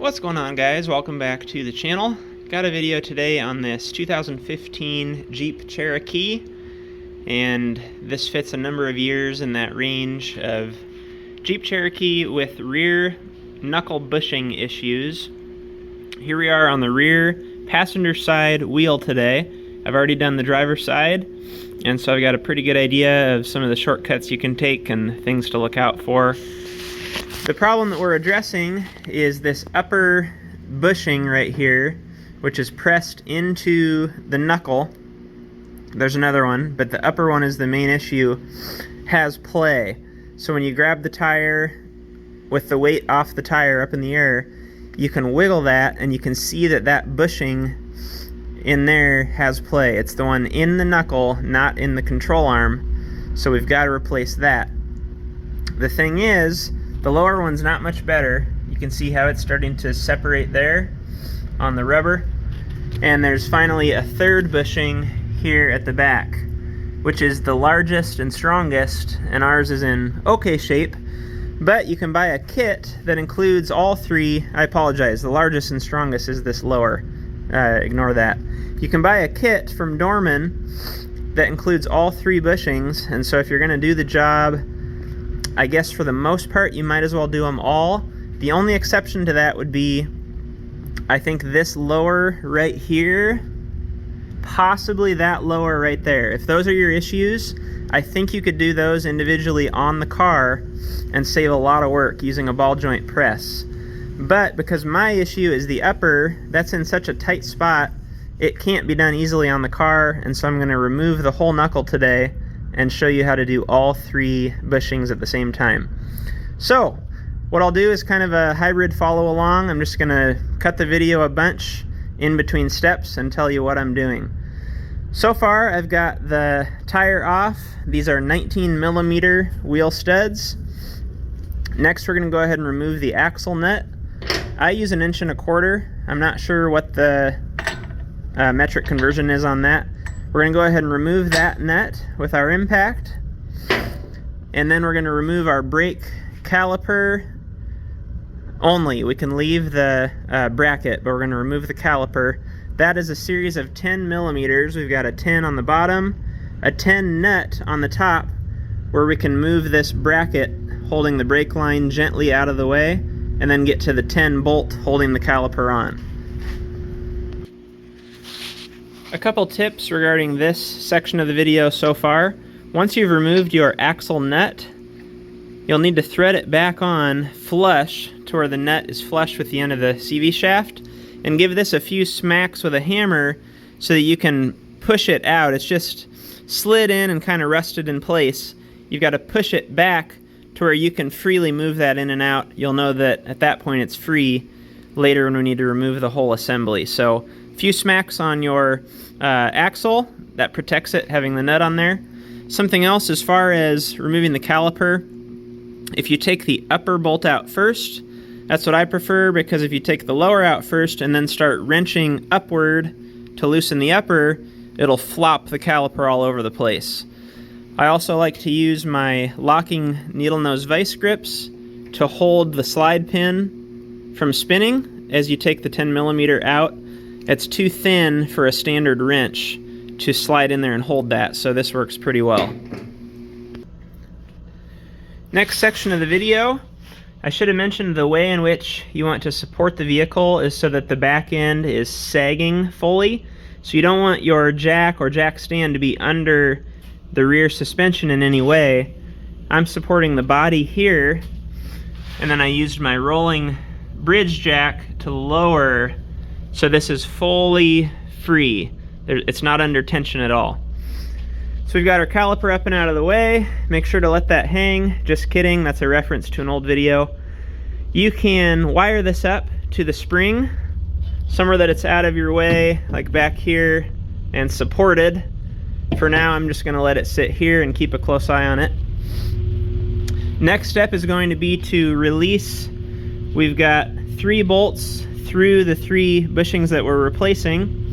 What's going on, guys? Welcome back to the channel. Got a video today on this 2015 Jeep Cherokee, and this fits a number of years in that range of Jeep Cherokee with rear knuckle bushing issues. Here we are on the rear passenger side wheel today. I've already done the driver's side, and so I've got a pretty good idea of some of the shortcuts you can take and things to look out for. The problem that we're addressing is this upper bushing right here, which is pressed into the knuckle. There's another one, but the upper one is the main issue, has play. So when you grab the tire with the weight off the tire up in the air, you can wiggle that and you can see that that bushing in there has play. It's the one in the knuckle, not in the control arm, so we've got to replace that. The thing is, the lower one's not much better. You can see how it's starting to separate there on the rubber. And there's finally a third bushing here at the back, which is the largest and strongest, and ours is in okay shape. But you can buy a kit that includes all three. I apologize, the largest and strongest is this lower. Ignore that. You can buy a kit from Dorman that includes all three bushings, and so if you're gonna do the job, I guess for the most part, you might as well do them all. The only exception to that would be, I think this lower right here, possibly that lower right there. If those are your issues, I think you could do those individually on the car and save a lot of work using a ball joint press. But because my issue is the upper, that's in such a tight spot, it can't be done easily on the car, and so I'm gonna remove the whole knuckle today and show you how to do all three bushings at the same time. So what I'll do is kind of a hybrid follow along. I'm just gonna cut the video a bunch in between steps and tell you what I'm doing. So far I've got the tire off. These are 19mm wheel studs. Next we're gonna go ahead and remove the axle nut. I use 1.25 inches. I'm not sure what the metric conversion is on that. We're going to go ahead and remove that nut with our impact, and then we're going to remove our brake caliper only. We can leave the bracket, but we're going to remove the caliper. That is a series of 10mm. We've got a 10 on the bottom, a 10 nut on the top, where we can move this bracket holding the brake line gently out of the way, and then get to the 10 bolt holding the caliper on. A couple tips regarding this section of the video so far. Once you've removed your axle nut, you'll need to thread it back on flush to where the nut is flush with the end of the CV shaft, and give this a few smacks with a hammer so that you can push it out. It's just slid in and kind of rusted in place. You've got to push it back to where you can freely move that in and out. You'll know that at that point it's free later when we need to remove the whole assembly. So a few smacks on your axle, that protects it, having the nut on there. Something else as far as removing the caliper, if you take the upper bolt out first, that's what I prefer, because if you take the lower out first and then start wrenching upward to loosen the upper, it'll flop the caliper all over the place. I also like to use my locking needle nose vice grips to hold the slide pin from spinning as you take the 10mm out. It's too thin for a standard wrench to slide in there and hold that, so this works pretty well. Next section of the video, I should have mentioned the way in which you want to support the vehicle is so that the back end is sagging fully. So you don't want your jack or jack stand to be under the rear suspension in any way. I'm supporting the body here, and then I used my rolling bridge jack to lower, so this is fully free. It's not under tension at all. So we've got our caliper up and out of the way. Make sure to let that hang. Just kidding, that's a reference to an old video. You can wire this up to the spring, somewhere that it's out of your way, like back here, and supported. For now, I'm just gonna let it sit here and keep a close eye on it. Next step is going to be to release. We've got 3 bolts through the 3 bushings that we're replacing.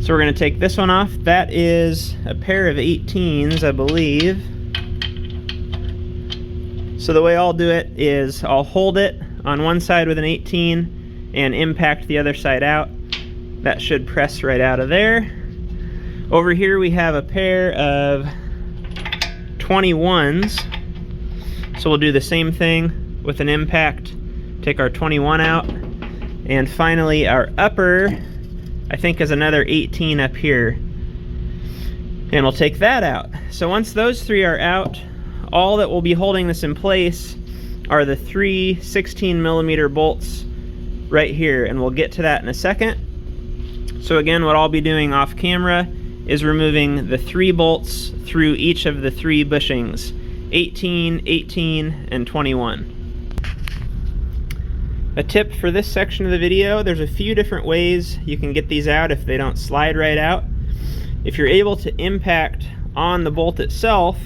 So we're going to take this one off. That is a pair of 18s, I believe. So the way I'll do it is I'll hold it on one side with an 18, and impact the other side out. That should press right out of there. Over here we have a pair of 21s. So we'll do the same thing with an impact. Take our 21 out. And finally our upper, I think, is another 18 up here. And we'll take that out. So once those three are out, all that will be holding this in place are the three 16mm bolts right here, and we'll get to that in a second. So again, what I'll be doing off camera is removing the 3 bolts through each of the 3 bushings, 18, 18, and 21. A tip for this section of the video, there's a few different ways you can get these out if they don't slide right out. If you're able to impact on the bolt itself,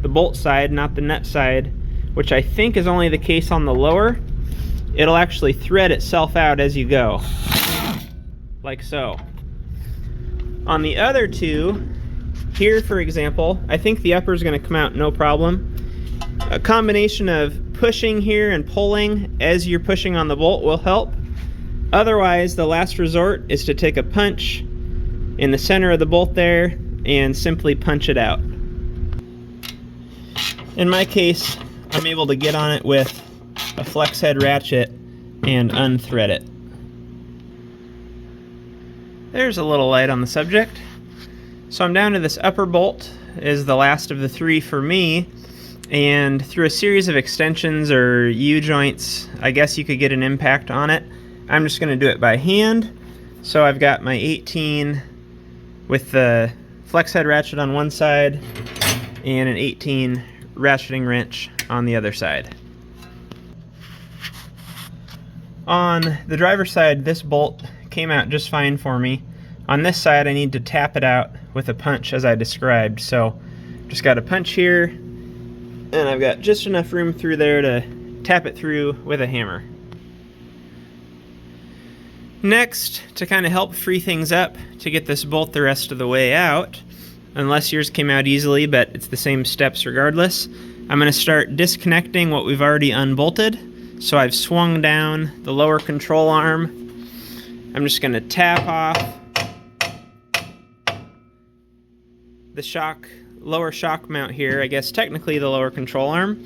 the bolt side, not the nut side, which I think is only the case on the lower, it'll actually thread itself out as you go, like so. On the other two, here for example, I think the upper is going to come out no problem. A combination of pushing here and pulling as you're pushing on the bolt will help. Otherwise, the last resort is to take a punch in the center of the bolt there and simply punch it out. In my case, I'm able to get on it with a flex head ratchet and unthread it. There's a little light on the subject. So I'm down to this upper bolt, is the last of the 3 for me, and through a series of extensions or U-joints, I guess you could get an impact on it. I'm just going to do it by hand. So I've got my 18 with the flex head ratchet on one side and an 18 ratcheting wrench on the other side. On the driver's side, this bolt came out just fine for me. On this side, I need to tap it out with a punch as I described. So just got a punch here, and I've got just enough room through there to tap it through with a hammer. Next, to kind of help free things up to get this bolt the rest of the way out, unless yours came out easily, but it's the same steps regardless, I'm going to start disconnecting what we've already unbolted. So I've swung down the lower control arm. I'm just going to tap off the lower shock mount here, I guess technically the lower control arm.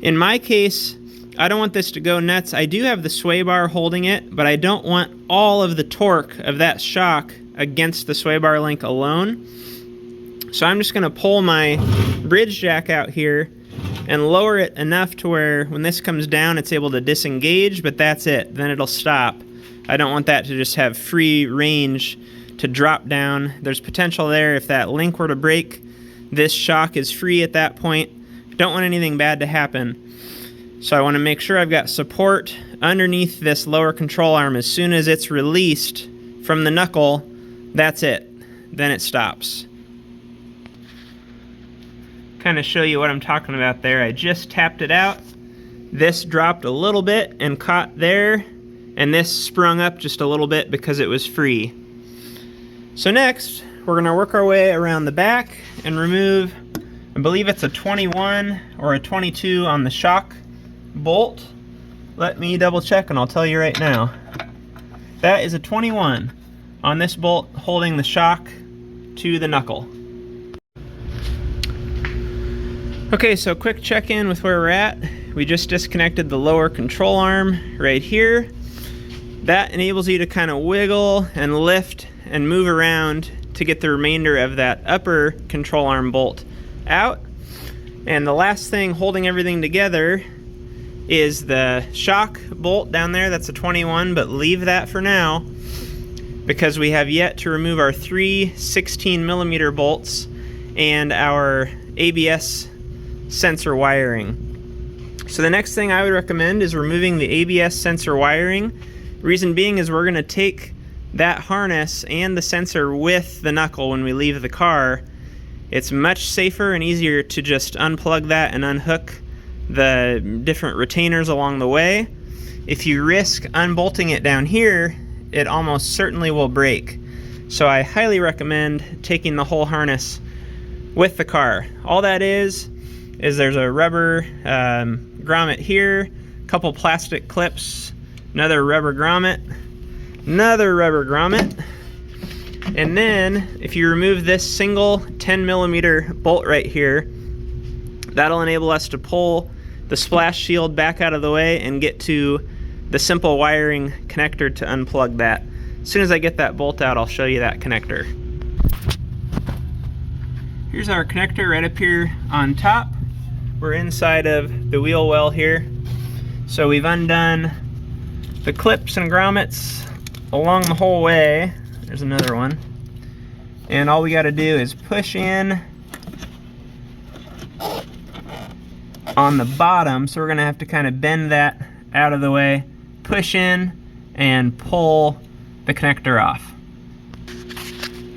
In my case, I don't want this to go nuts. I do have the sway bar holding it, but I don't want all of the torque of that shock against the sway bar link alone. So I'm just going to pull my bridge jack out here and lower it enough to where when this comes down it's able to disengage, but that's it. Then it'll stop. I don't want that to just have free range to drop down. There's potential there if that link were to break. This shock is free at that point. Don't want anything bad to happen. So I want to make sure I've got support underneath this lower control arm. As soon as it's released from the knuckle, that's it. Then it stops. Kind of show you what I'm talking about there. I just tapped it out. This dropped a little bit and caught there, and this sprung up just a little bit because it was free. So next, we're going to work our way around the back and remove, I believe it's a 21 or a 22 on the shock bolt. Let me double check and I'll tell you right now. That is a 21 on this bolt holding the shock to the knuckle. Okay, so quick check-in with where we're at. We just disconnected the lower control arm right here. That enables you to kind of wiggle and lift and move around to get the remainder of that upper control arm bolt out. And the last thing holding everything together is the shock bolt down there. That's a 21, but leave that for now because we have yet to remove our 3 16mm bolts and our ABS sensor wiring. So the next thing I would recommend is removing the ABS sensor wiring. Reason being is we're going to take that harness and the sensor with the knuckle when we leave the car. It's much safer and easier to just unplug that and unhook the different retainers along the way. If you risk unbolting it down here, it almost certainly will break. So I highly recommend taking the whole harness with the car. All that is there's a rubber grommet here, a couple plastic clips another rubber grommet, another rubber grommet. And then if you remove this single 10mm bolt right here, that'll enable us to pull the splash shield back out of the way and get to the simple wiring connector to unplug that. As soon as I get that bolt out, I'll show you that connector. Here's our connector right up here on top. We're inside of the wheel well here. So we've undone the clips and grommets along the whole way. There's another one. And all we got to do is push in on the bottom. So we're going to have to kind of bend that out of the way, push in, and pull the connector off.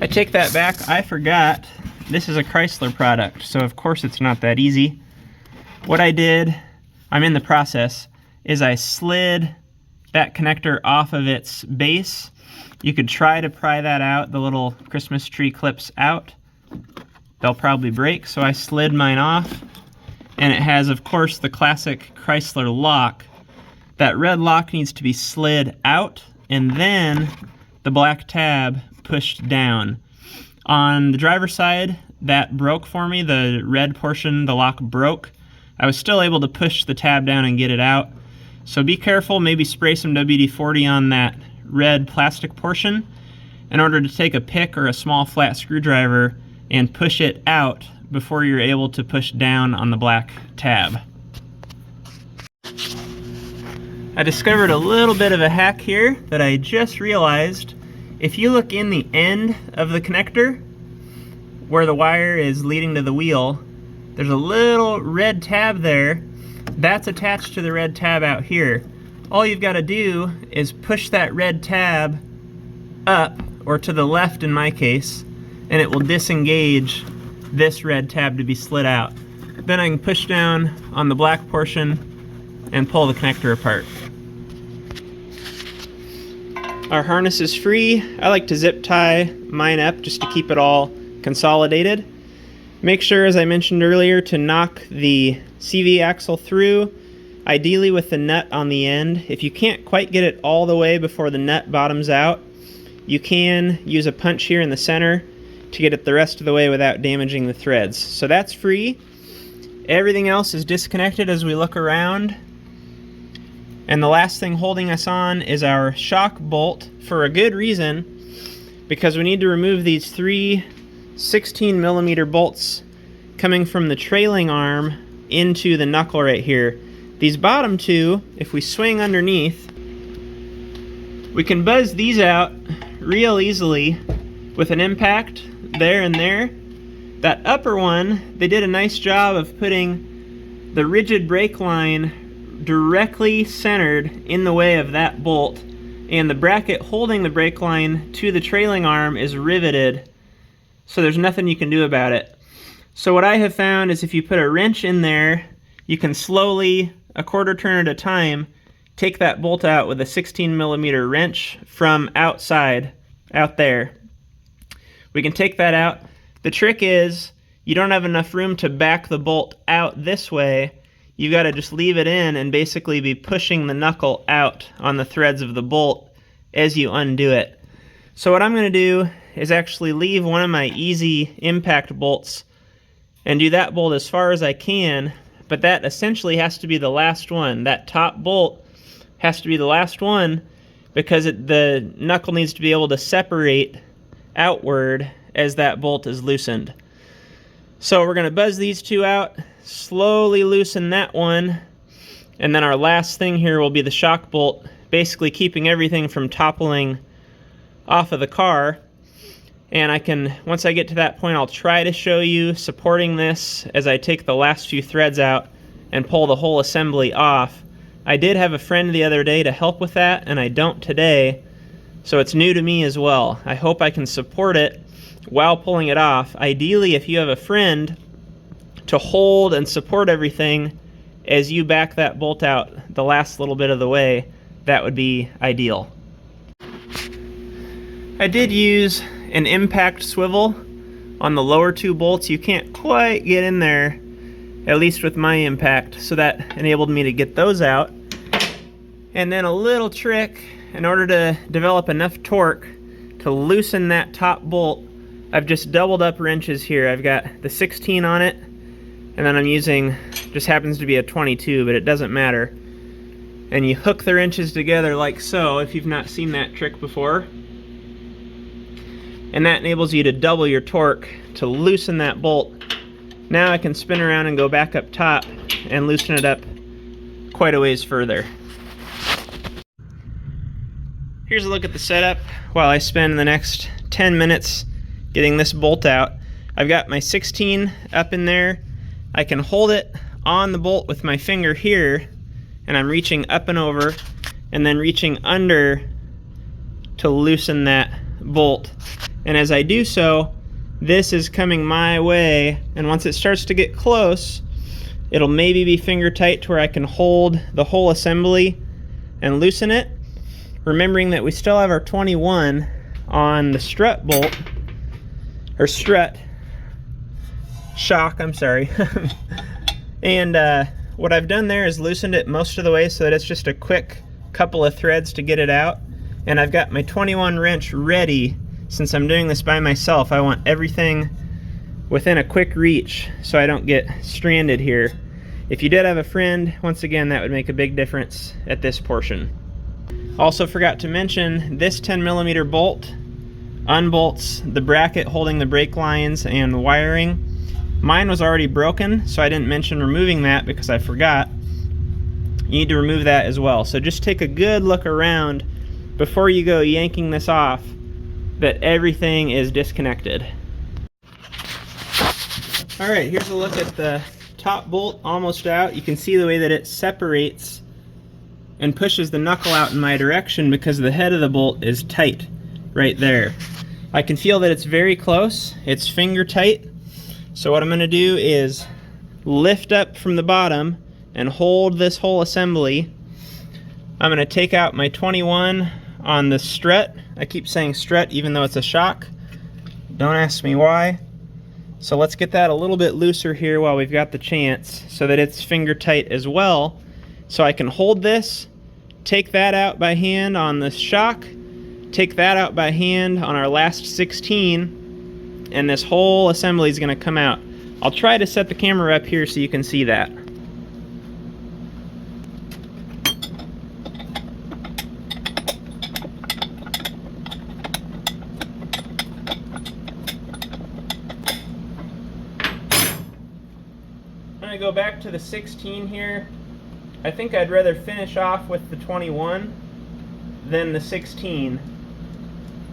I take that back. I forgot this is a Chrysler product, so of course it's not that easy. What I did, I'm in the process, is I slid that connector off of its base. You could try to pry that out, the little Christmas tree clips out. They'll probably break, so I slid mine off. And it has, of course, the classic Chrysler lock. That red lock needs to be slid out, and then the black tab pushed down. On the driver's side, that broke for me. The red portion, the lock broke. I was still able to push the tab down and get it out. So be careful, maybe spray some WD-40 on that red plastic portion in order to take a pick or a small flat screwdriver and push it out before you're able to push down on the black tab. I discovered a little bit of a hack here that I just realized. If you look in the end of the connector, where the wire is leading to the wheel, there's a little red tab there. That's attached to the red tab out here. All you've got to do is push that red tab up, or to the left in my case, and it will disengage this red tab to be slid out. Then I can push down on the black portion and pull the connector apart. Our harness is free. I like to zip tie mine up just to keep it all consolidated. Make sure, as I mentioned earlier, to knock the CV axle through, ideally with the nut on the end. If you can't quite get it all the way before the nut bottoms out, you can use a punch here in the center to get it the rest of the way without damaging the threads. So that's free. Everything else is disconnected as we look around. And the last thing holding us on is our shock bolt, for a good reason, because we need to remove these three 16mm bolts coming from the trailing arm into the knuckle right here. These bottom two, if we swing underneath, we can buzz these out real easily with an impact there and there. That upper one, they did a nice job of putting the rigid brake line directly centered in the way of that bolt, and the bracket holding the brake line to the trailing arm is riveted, so there's nothing you can do about it. So what I have found is if you put a wrench in there, you can slowly, a quarter turn at a time, take that bolt out with a 16mm wrench from outside, out there. We can take that out. The trick is, you don't have enough room to back the bolt out this way. You've got to just leave it in and basically be pushing the knuckle out on the threads of the bolt as you undo it. So what I'm going to do is actually leave one of my easy impact bolts and do that bolt as far as I can, but that essentially has to be the last one. That top bolt has to be the last one because the knuckle needs to be able to separate outward as that bolt is loosened. So we're going to buzz these two out, slowly loosen that one, and then our last thing here will be the shock bolt, basically keeping everything from toppling off of the car. And I can, once I get to that point, I'll try to show you supporting this as I take the last few threads out and pull the whole assembly off. I did have a friend the other day to help with that, and I don't today, so it's new to me as well. I hope I can support it while pulling it off. Ideally, if you have a friend to hold and support everything as you back that bolt out the last little bit of the way, that would be ideal. I did use an impact swivel on the lower two bolts. You can't quite get in there, at least with my impact, so that enabled me to get those out. And then a little trick, in order to develop enough torque to loosen that top bolt, I've just doubled up wrenches here. I've got the 16 on it, and then I'm using, just happens to be a 22, but it doesn't matter. And you hook the wrenches together like so, if you've not seen that trick before. And that enables you to double your torque to loosen that bolt. Now I can spin around and go back up top and loosen it up quite a ways further. Here's a look at the setup while I spend the next 10 minutes getting this bolt out. I've got my 16 up in there. I can hold it on the bolt with my finger here, and I'm reaching up and over, and then reaching under to loosen that bolt. And as I do so, this is coming my way, and once it starts to get close, it'll maybe be finger tight to where I can hold the whole assembly and loosen it. Remembering that we still have our 21 on the strut bolt, or strut shock, I'm sorry. And what I've done there is loosened it most of the way so that it's just a quick couple of threads to get it out. And I've got my 21 wrench ready. Since I'm doing this by myself, I want everything within a quick reach so I don't get stranded here. If you did have a friend, once again, that would make a big difference at this portion. Also forgot to mention, this 10mm bolt unbolts the bracket holding the brake lines and the wiring. Mine was already broken, so I didn't mention removing that because I forgot. You need to remove that as well. So just take a good look around before you go yanking this off that everything is disconnected. Alright, here's a look at the top bolt almost out. You can see the way that it separates and pushes the knuckle out in my direction because the head of the bolt is tight right there. I can feel that it's very close. It's finger tight. So what I'm going to do is lift up from the bottom and hold this whole assembly. I'm going to take out my 21 on the strut. I keep saying strut even though it's a shock. Don't ask me why. So let's get that a little bit looser here while we've got the chance so that it's finger tight as well. So I can hold this, take that out by hand on the shock, take that out by hand on our last 16, and this whole assembly is going to come out. I'll try to set the camera up here so you can see that. I'm going to go back to the 16 here. I think I'd rather finish off with the 21 than the 16.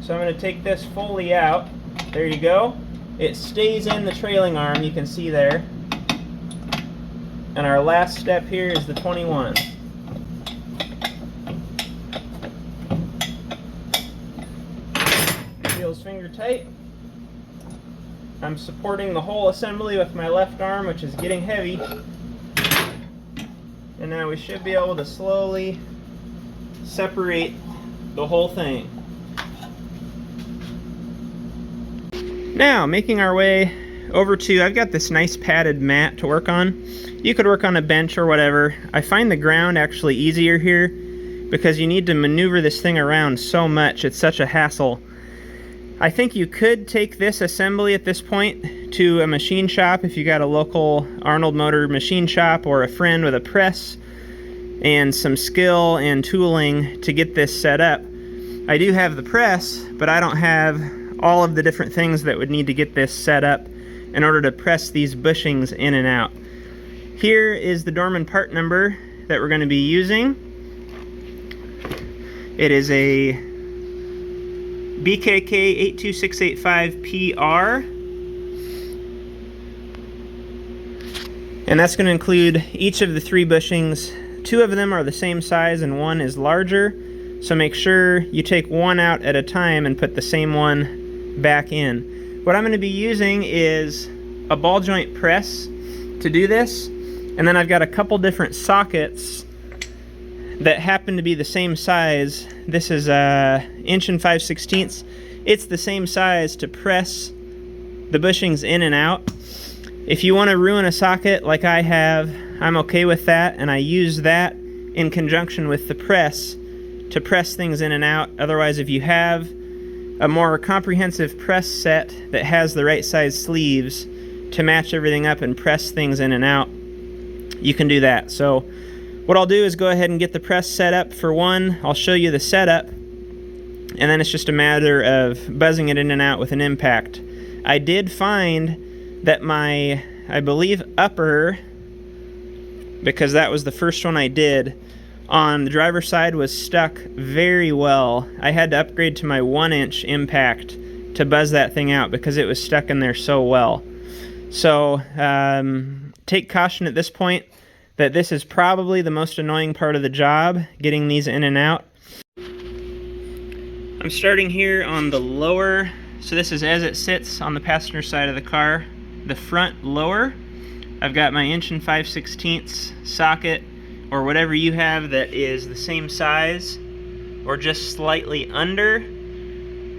So I'm going to take this fully out. There you go. It stays in the trailing arm, you can see there. And our last step here is the 21. Feels finger tight. I'm supporting the whole assembly with my left arm, which is getting heavy. And now we should be able to slowly separate the whole thing. Now, making our way over to, I've got this nice padded mat to work on. You could work on a bench or whatever. I find the ground actually easier here because you need to maneuver this thing around so much. It's such a hassle. I think you could take this assembly at this point to a machine shop if you got a local Arnold Motor machine shop or a friend with a press and some skill and tooling to get this set up. I do have the press, but I don't have all of the different things that would need to get this set up in order to press these bushings in and out. Here is the Dorman part number that we're going to be using. It is a BKK 82685PR, and that's going to include each of the 3 bushings. 2 of them are the same size and 1 is larger, so make sure you take one out at a time and put the same one back in. What I'm going to be using is a ball joint press to do this, and then I've got a couple different sockets that happen to be the same size. This is 1 5/16 inches. It's the same size to press the bushings in and out. If you want to ruin a socket like I have, I'm okay with that, and I use that in conjunction with the press to press things in and out. Otherwise, if you have a more comprehensive press set that has the right size sleeves to match everything up and press things in and out, you can do that. So what I'll do is go ahead and get the press set up for one. I'll show you the setup, and then it's just a matter of buzzing it in and out with an impact. I did find that my, I believe, upper, because that was the first one I did, on the driver's side was stuck very well. I had to upgrade to my 1-inch impact to buzz that thing out because it was stuck in there so well. So take caution at this point that this is probably the most annoying part of the job, getting these in and out. I'm starting here on the lower, so this is as it sits on the passenger side of the car, the front lower. I've got my 1 5/16 socket, or whatever you have that is the same size, or just slightly under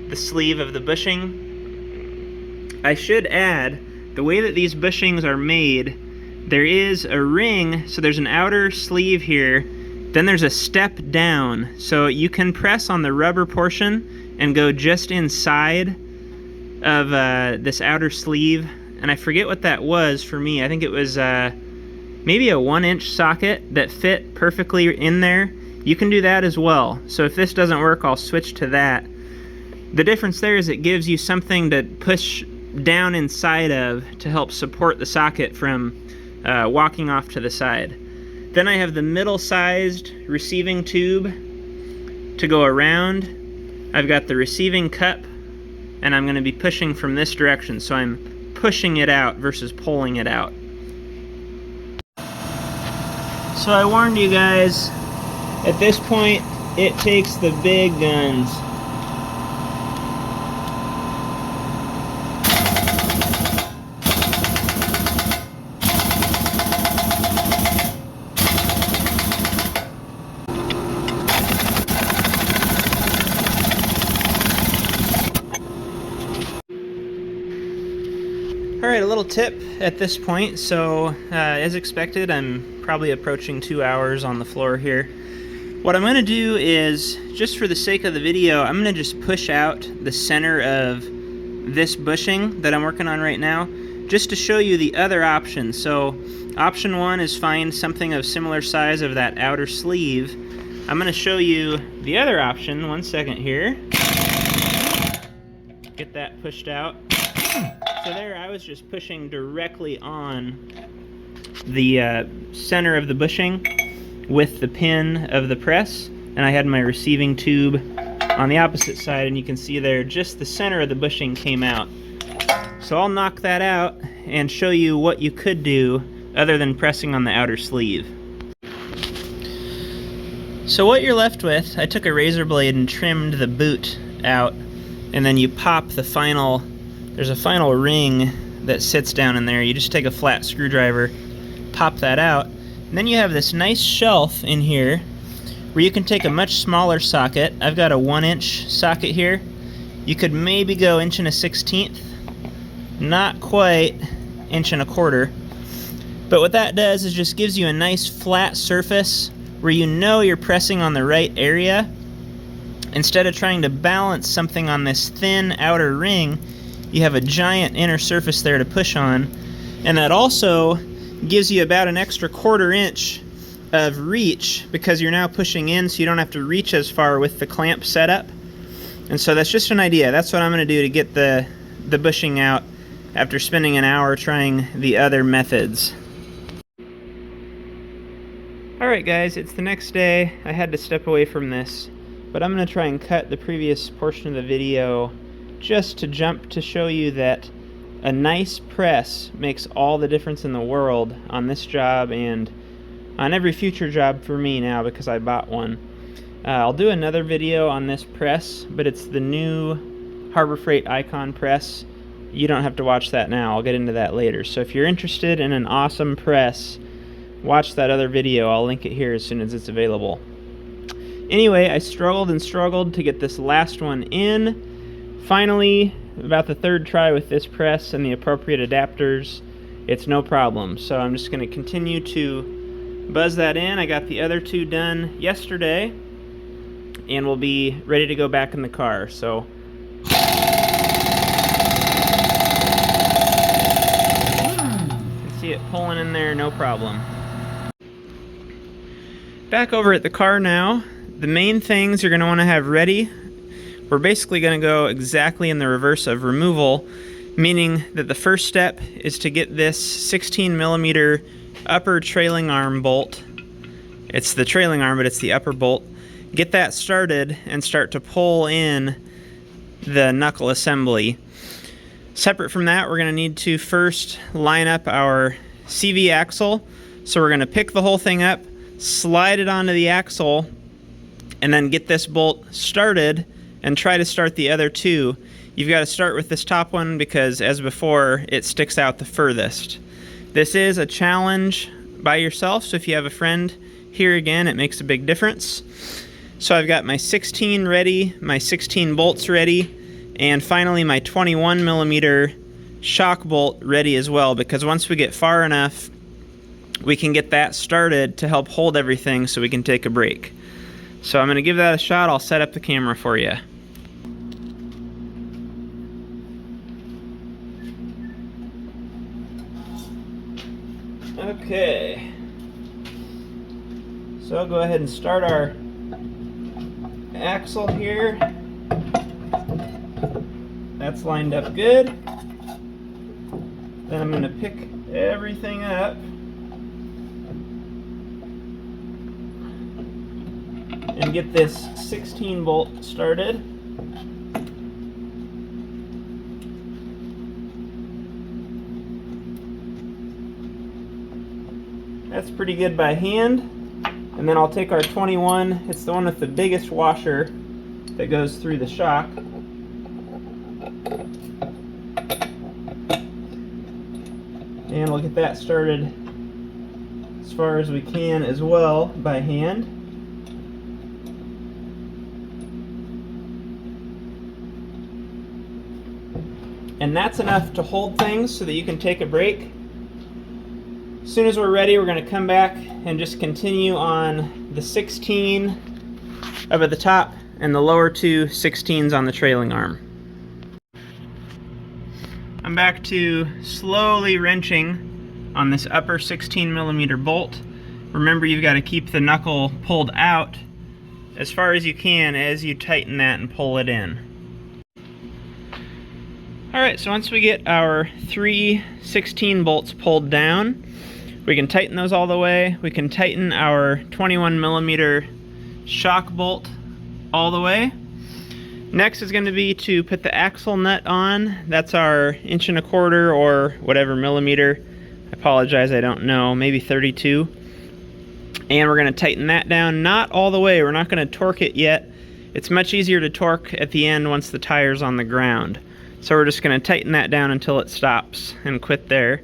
the sleeve of the bushing. I should add, the way that these bushings are made, there is a ring, so there's an outer sleeve here, then there's a step down, so you can press on the rubber portion and go just inside of this outer sleeve, and I forget what that was for me. I think it was maybe a 1-inch socket that fit perfectly in there. You can do that as well. So if this doesn't work, I'll switch to that. The difference there is it gives you something to push down inside of to help support the socket from walking off to the side. Then I have the middle-sized receiving tube to go around. I've got the receiving cup, and I'm going to be pushing from this direction, so I'm pushing it out versus pulling it out. So I warned you guys, at this point, it takes the big guns. Alright, a little tip at this point. So, as expected, I'm probably approaching 2 hours on the floor here. What I'm going to do is, just for the sake of the video, I'm going to just push out the center of this bushing that I'm working on right now, just to show you the other options. So, option 1 is find something of similar size of that outer sleeve. I'm going to show you the other option. 1 second here. Get that pushed out. So there, I was just pushing directly on the center of the bushing with the pin of the press, and I had my receiving tube on the opposite side, and you can see there just the center of the bushing came out. So I'll knock that out and show you what you could do other than pressing on the outer sleeve. So what you're left with, I took a razor blade and trimmed the boot out, and then you pop the final, there's a final ring that sits down in there. You just take a flat screwdriver, pop that out, and then you have this nice shelf in here where you can take a much smaller socket. I've got a 1-inch socket here. You could maybe go 1 1/16, not quite 1 1/4. But what that does is just gives you a nice flat surface where you know you're pressing on the right area. Instead of trying to balance something on this thin outer ring, you have a giant inner surface there to push on, and that also gives you about an extra 1/4 inch of reach because you're now pushing in, so you don't have to reach as far with the clamp setup. And so that's just an idea. That's what I'm going to do to get the bushing out after spending an hour trying the other methods. Alright guys, it's the next day. I had to step away from this, but I'm going to try and cut the previous portion of the video just to jump to show you that a nice press makes all the difference in the world on this job and on every future job for me now because I bought one. I'll do another video on this press, but it's the new Harbor Freight Icon press. You don't have to watch that now. I'll get into that later. So if you're interested in an awesome press, watch that other video. I'll link it here as soon as it's available. Anyway, I struggled and struggled to get this last one in. Finally, about the 3rd try with this press and the appropriate adapters, it's no problem. So I'm just going to continue to buzz that in. I got the other two done yesterday, and we'll be ready to go back in the car. So you can see it pulling in there, no problem. Back over at the car now. The main things you're going to want to have ready, we're basically going to go exactly in the reverse of removal, meaning that the first step is to get this 16mm upper trailing arm bolt. It's the trailing arm, but it's the upper bolt. Get that started and start to pull in the knuckle assembly. Separate from that, we're going to need to first line up our CV axle. So we're going to pick the whole thing up, slide it onto the axle, and then get this bolt started and try to start the other two. You've got to start with this top one because, as before, it sticks out the furthest. This is a challenge by yourself, so if you have a friend, here again, it makes a big difference. So I've got my 16 ready, my 16 bolts ready, and finally my 21mm shock bolt ready as well, because once we get far enough, we can get that started to help hold everything so we can take a break. So I'm going to give that a shot. I'll set up the camera for you. Okay. So I'll go ahead and start our axle here. That's lined up good. Then I'm going to pick everything up and get this 16 bolt started. That's pretty good by hand. And then I'll take our 21, it's the one with the biggest washer that goes through the shock. And we'll get that started as far as we can as well by hand. And that's enough to hold things so that you can take a break. As soon as we're ready, we're going to come back and just continue on the 16 up at the top and the lower two 16s on the trailing arm. I'm back to slowly wrenching on this upper 16mm bolt. Remember, you've got to keep the knuckle pulled out as far as you can as you tighten that and pull it in. Alright, so once we get our 3 16 bolts pulled down, we can tighten those all the way. We can tighten our 21mm shock bolt all the way. Next is going to be to put the axle nut on. That's our 1¼ or whatever millimeter. I apologize, I don't know, maybe 32. And we're going to tighten that down, not all the way. We're not going to torque it yet. It's much easier to torque at the end once the tire's on the ground. So we're just going to tighten that down until it stops and quit there.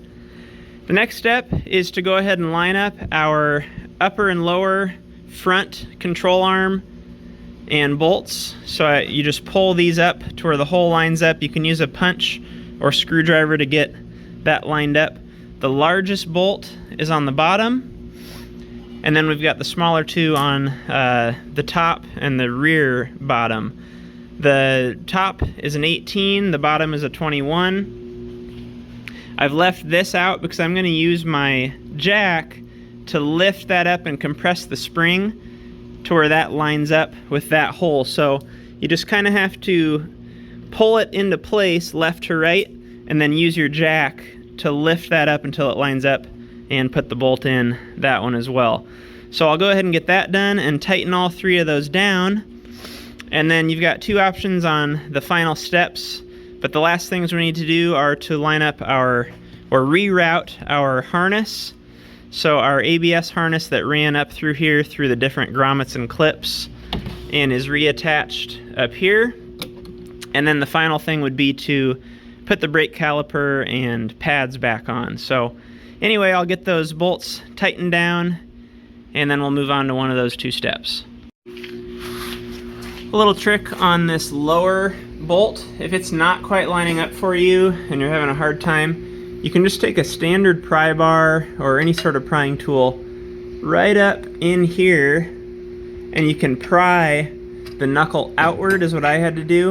The next step is to go ahead and line up our upper and lower front control arm and bolts. So you just pull these up to where the hole lines up. You can use a punch or screwdriver to get that lined up. The largest bolt is on the bottom, and then we've got the smaller two on the top and the rear bottom. The top is an 18, the bottom is a 21. I've left this out because I'm going to use my jack to lift that up and compress the spring to where that lines up with that hole. So you just kind of have to pull it into place left to right and then use your jack to lift that up until it lines up and put the bolt in that one as well. So I'll go ahead and get that done and tighten all 3 of those down. And then you've got 2 options on the final steps. But the last things we need to do are to line up or reroute our harness. So our ABS harness that ran up through here through the different grommets and clips and is reattached up here. And then the final thing would be to put the brake caliper and pads back on. So anyway, I'll get those bolts tightened down and then we'll move on to one of those 2 steps. A little trick on this lower bolt, if it's not quite lining up for you and you're having a hard time, you can just take a standard pry bar or any sort of prying tool right up in here, and you can pry the knuckle outward is what I had to do,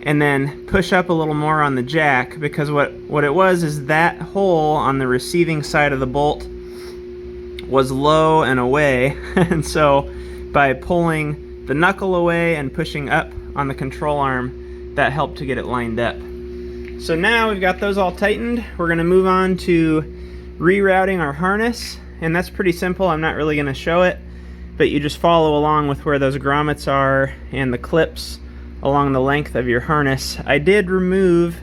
and then push up a little more on the jack, because what it was is that hole on the receiving side of the bolt was low and away, and so by pulling the knuckle away and pushing up on the control arm, that helped to get it lined up. So now we've got those all tightened, we're going to move on to rerouting our harness, and that's pretty simple. I'm not really going to show it, but you just follow along with where those grommets are and the clips along the length of your harness. I did remove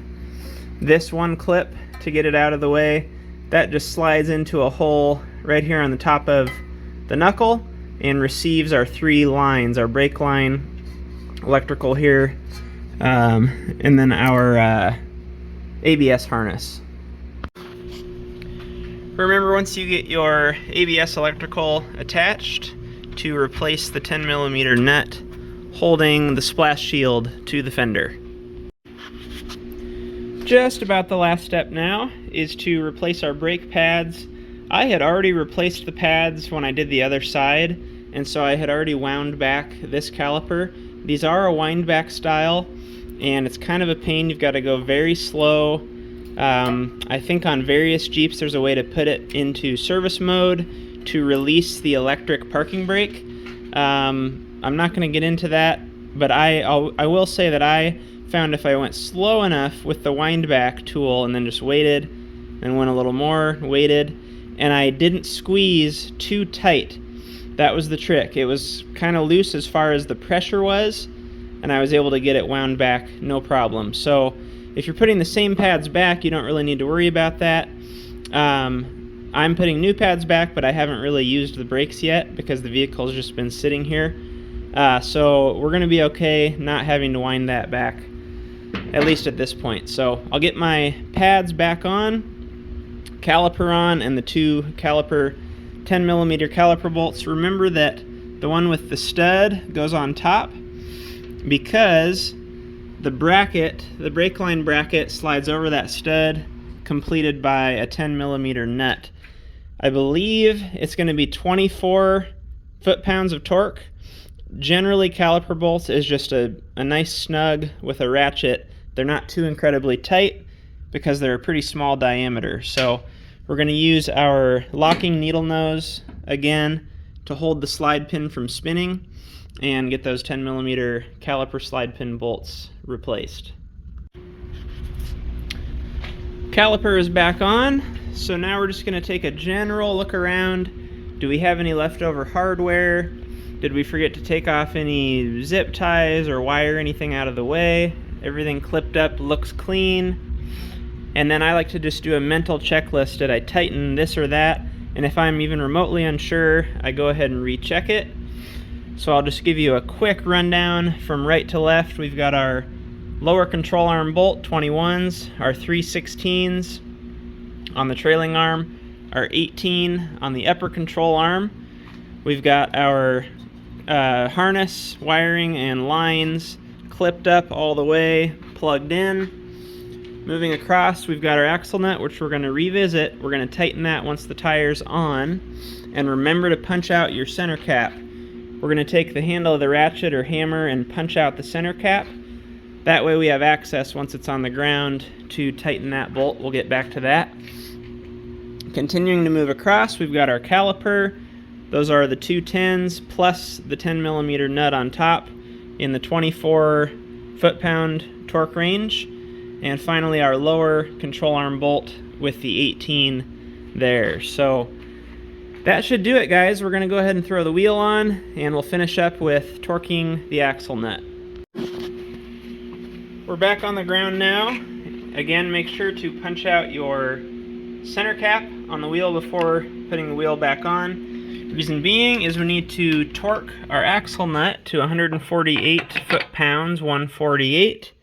this one clip to get it out of the way. That just slides into a hole right here on the top of the knuckle and receives our 3 lines, our brake line, electrical here, and then our ABS harness. Remember, once you get your ABS electrical attached, to replace the 10mm nut holding the splash shield to the fender. Just about the last step now is to replace our brake pads. I had already replaced the pads when I did the other side, and so I had already wound back this caliper. These are a wind back style, and it's kind of a pain. You've got to go very slow. I think on various Jeeps there's a way to put it into service mode to release the electric parking brake. I'm not going to get into that, but I will say that I found if I went slow enough with the wind back tool and then just waited and went a little more, waited, and I didn't squeeze too tight. That was the trick. It was kind of loose as far as the pressure was, and I was able to get it wound back no problem. So if you're putting the same pads back, you don't really need to worry about that. I'm putting new pads back, but I haven't really used the brakes yet because the vehicle's just been sitting here. So we're going to be okay not having to wind that back, at least at this point. So I'll get my pads back on, caliper on, and the 2 caliper 10mm caliper bolts. Remember that the one with the stud goes on top because the bracket, the brake line bracket, slides over that stud, completed by a 10mm nut. I believe it's going to be 24 foot-pounds of torque. Generally, caliper bolts is just a nice snug with a ratchet. They're not too incredibly tight because they're a pretty small diameter. So we're going to use our locking needle nose again to hold the slide pin from spinning and get those 10mm caliper slide pin bolts replaced. Caliper is back on, so now we're just going to take a general look around. Do we have any leftover hardware? Did we forget to take off any zip ties or wire anything out of the way? Everything clipped up, looks clean. And then I like to just do a mental checklist. Did I tighten this or that? And if I'm even remotely unsure, I go ahead and recheck it. So I'll just give you a quick rundown from right to left. We've got our lower control arm bolt, 21s, our 3/16s on the trailing arm, our 18 on the upper control arm. We've got our harness, wiring, and lines clipped up all the way, plugged in. Moving across, we've got our axle nut, which we're going to revisit. We're going to tighten that once the tire's on. And remember to punch out your center cap. We're going to take the handle of the ratchet or hammer and punch out the center cap. That way we have access once it's on the ground to tighten that bolt. We'll get back to that. Continuing to move across, we've got our caliper. Those are the 2 10s plus the 10mm nut on top in the 24 foot-pound torque range. And finally our lower control arm bolt with the 18 there. So that should do it, guys. We're going to go ahead and throw the wheel on, and we'll finish up with torquing the axle nut. We're back on the ground now. Again, make sure to punch out your center cap on the wheel before putting the wheel back on. Reason being is we need to torque our axle nut to 148 foot-pounds, 148.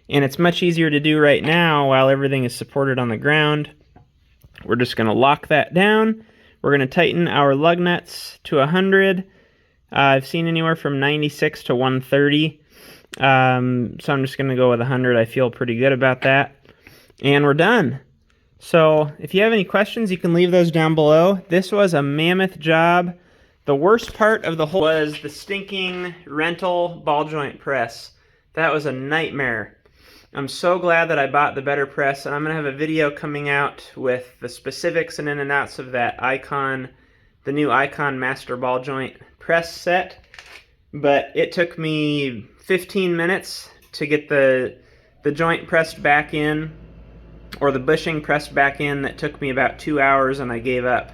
And it's much easier to do right now while everything is supported on the ground. We're just going to lock that down. We're going to tighten our lug nuts to 100. I've seen anywhere from 96 to 130. So I'm just going to go with 100. I feel pretty good about that. And we're done. So if you have any questions, you can leave those down below. This was a mammoth job. The worst part of the whole was the stinking rental ball joint press. That was a nightmare. I'm so glad that I bought the better press, and I'm going to have a video coming out with the specifics and in and outs of that Icon, the new Icon Master Ball Joint press set. But it took me 15 minutes to get the joint pressed back in, or the bushing pressed back in. That took me about 2 hours, and I gave up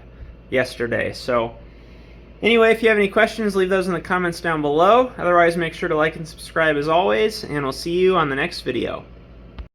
yesterday. So anyway, if you have any questions, leave those in the comments down below. Otherwise, make sure to like and subscribe as always, and I'll see you on the next video.